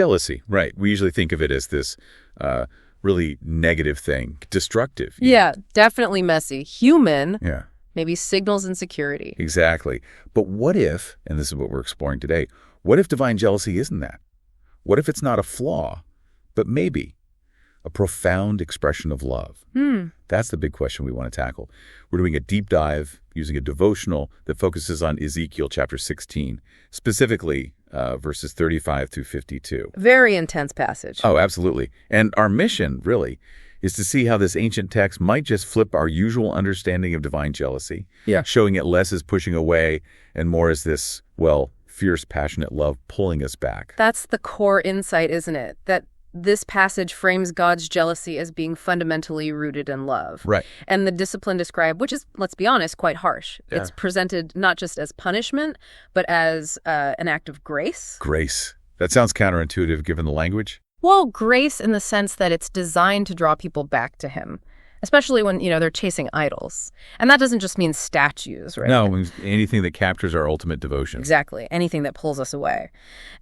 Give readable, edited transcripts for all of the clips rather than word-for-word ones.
Jealousy, right. We usually think of it as this really negative thing, destructive. Yeah, definitely messy. Human, Yeah. maybe signals insecurity. Exactly. But what if, and this is what we're exploring today, what if divine jealousy isn't that? What if it's not a flaw, but maybe a profound expression of love? That's the big question we want to tackle. We're doing a deep dive using a devotional that focuses on Ezekiel chapter 16, specifically verses 35 through 52. Very intense passage. Oh, absolutely. And our mission, really, is to see how this ancient text might just flip our usual understanding of divine jealousy, showing it less as pushing away and more as this, well, fierce, passionate love pulling us back. That's the core insight, isn't it? That this passage frames God's jealousy as being fundamentally rooted in love. Right. And the discipline described, which is, let's be honest, quite harsh. Yeah. It's presented not just as punishment, but as an act of grace. Grace. That sounds counterintuitive given the language. Well, grace in the sense that it's designed to draw people back to him, especially when, they're chasing idols. And that doesn't just mean statues, right? No, anything that captures our ultimate devotion. Exactly. Anything that pulls us away.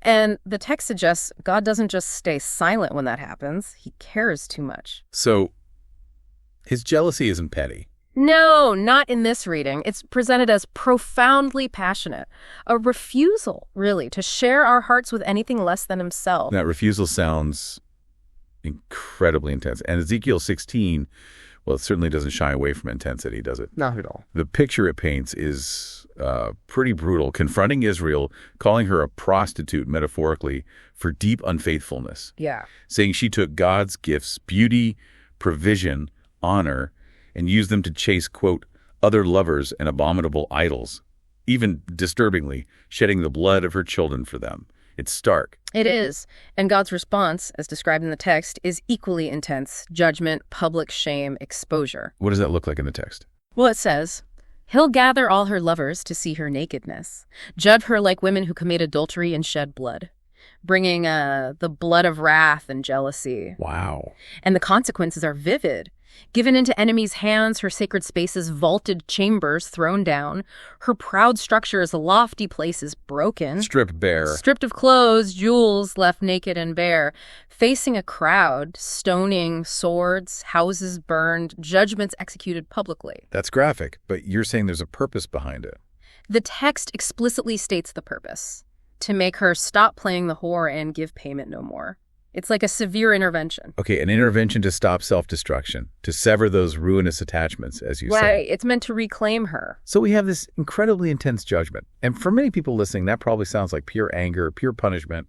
And the text suggests God doesn't just stay silent when that happens. He cares too much. So his jealousy isn't petty. No, not in this reading. It's presented as profoundly passionate. A refusal, really, to share our hearts with anything less than himself. That refusal sounds incredibly intense. And Ezekiel 16, well, it certainly doesn't shy away from intensity, does it? Not at all. The picture it paints is pretty brutal, confronting Israel, calling her a prostitute, metaphorically, for deep unfaithfulness. Yeah. Saying she took God's gifts, beauty, provision, honor, and used them to chase, quote, other lovers and abominable idols, even disturbingly, shedding the blood of her children for them. It's stark. It is. And God's response, as described in the text, is equally intense: judgment, public shame, exposure. What does that look like in the text? Well, it says, "He'll gather all her lovers to see her nakedness, judge her like women who commit adultery and shed blood," bringing the blood of wrath and jealousy. Wow. And the consequences are vivid. Given into enemies' hands, her sacred spaces, vaulted chambers thrown down, her proud structures, lofty places broken. Stripped bare. Stripped of clothes, jewels left naked and bare. Facing a crowd, stoning, swords, houses burned, judgments executed publicly. That's graphic, but you're saying there's a purpose behind it. The text explicitly states the purpose: to make her stop playing the whore and give payment no more. It's like a severe intervention. Okay, an intervention to stop self-destruction, to sever those ruinous attachments, as you say. Right, it's meant to reclaim her. So we have this incredibly intense judgment. And for many people listening, that probably sounds like pure anger, pure punishment.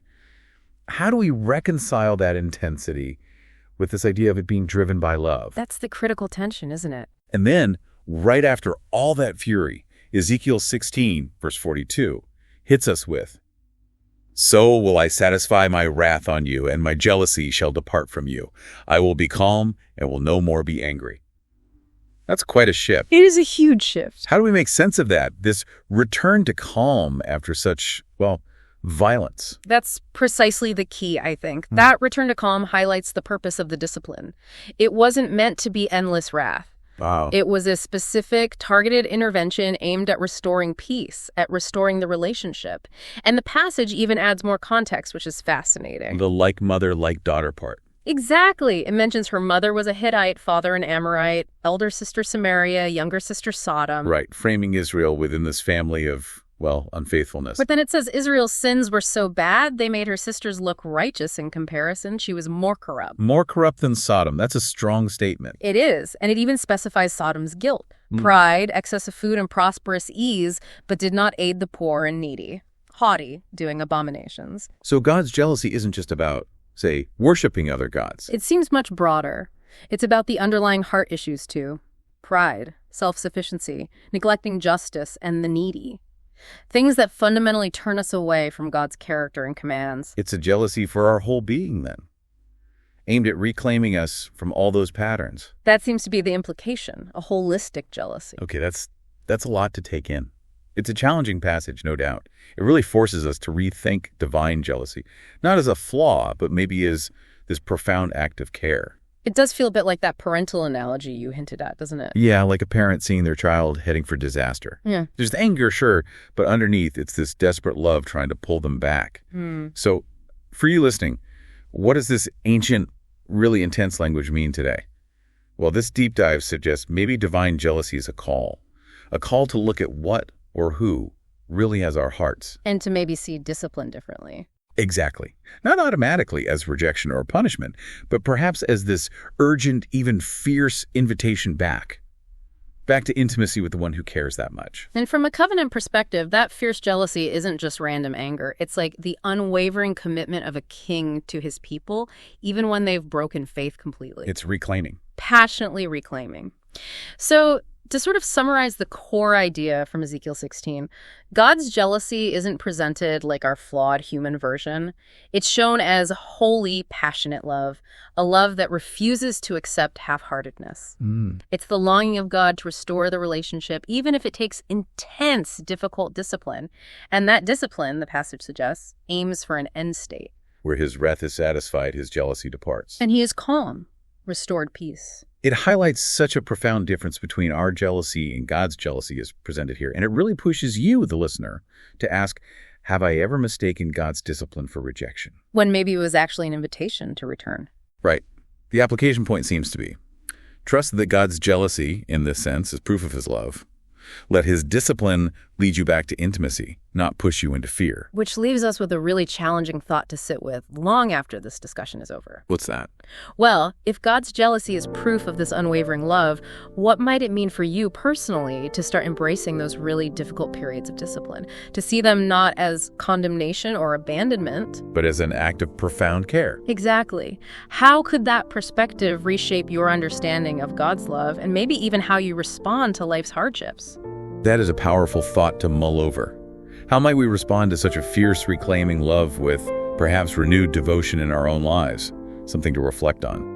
How do we reconcile that intensity with this idea of it being driven by love? That's the critical tension, isn't it? And then, right after all that fury, Ezekiel 16, verse 42, hits us with, "So will I satisfy my wrath on you, and my jealousy shall depart from you. I will be calm and will no more be angry." That's quite a shift. It is a huge shift. How do we make sense of that? This return to calm after such, well, violence. That's precisely the key, I think. That return to calm highlights the purpose of the discipline. It wasn't meant to be endless wrath. Wow. It was a specific, targeted intervention aimed at restoring peace, at restoring the relationship. And the passage even adds more context, which is fascinating. The like mother, like daughter part. Exactly. It mentions her mother was a Hittite, father an Amorite, elder sister Samaria, younger sister Sodom. Right, framing Israel within this family of, well, unfaithfulness. But then it says Israel's sins were so bad, they made her sisters look righteous in comparison. She was more corrupt. More corrupt than Sodom. That's a strong statement. It is, and it even specifies Sodom's guilt. Pride, excess of food, and prosperous ease, but did not aid the poor and needy. Haughty, doing abominations. So God's jealousy isn't just about, say, worshiping other gods. It seems much broader. It's about the underlying heart issues, too. Pride, self-sufficiency, neglecting justice, and the needy. Things that fundamentally turn us away from God's character and commands. It's a jealousy for our whole being, then, aimed at reclaiming us from all those patterns. That seems to be the implication, a holistic jealousy. Okay, that's a lot to take in. It's a challenging passage, no doubt. It really forces us to rethink divine jealousy, not as a flaw, but maybe as this profound act of care. It does feel a bit like that parental analogy you hinted at, doesn't it? Yeah, like a parent seeing their child heading for disaster. Yeah. There's anger, sure, but underneath it's this desperate love trying to pull them back. So For you listening, what does this ancient, really intense language mean today? Well, this deep dive suggests maybe divine jealousy is a call to look at what or who really has our hearts. And to maybe see discipline differently. Exactly. Not automatically as rejection or punishment, but perhaps as this urgent, even fierce invitation back to intimacy with the one who cares that much. And from a covenant perspective, that fierce jealousy isn't just random anger. It's like the unwavering commitment of a king to his people, even when they've broken faith completely. It's reclaiming. Passionately reclaiming. So, to sort of summarize the core idea from Ezekiel 16, God's jealousy isn't presented like our flawed human version. It's shown as holy, passionate love, a love that refuses to accept half-heartedness. It's the longing of God to restore the relationship, even if it takes intense, difficult discipline. And that discipline, the passage suggests, aims for an end state. Where his wrath is satisfied, his jealousy departs. And he is calm, restored peace. It highlights such a profound difference between our jealousy and God's jealousy as presented here. And it really pushes you, the listener, to ask, have I ever mistaken God's discipline for rejection? When maybe it was actually an invitation to return. Right. The application point seems to be, trust that God's jealousy, in this sense, is proof of his love. Let his discipline lead you back to intimacy, not push you into fear. Which leaves us with a really challenging thought to sit with long after this discussion is over. What's that? Well, if God's jealousy is proof of this unwavering love, what might it mean for you personally to start embracing those really difficult periods of discipline? To see them not as condemnation or abandonment, but as an act of profound care. Exactly. How could that perspective reshape your understanding of God's love and maybe even how you respond to life's hardships? That is a powerful thought to mull over. How might we respond to such a fierce reclaiming love with perhaps renewed devotion in our own lives? Something to reflect on.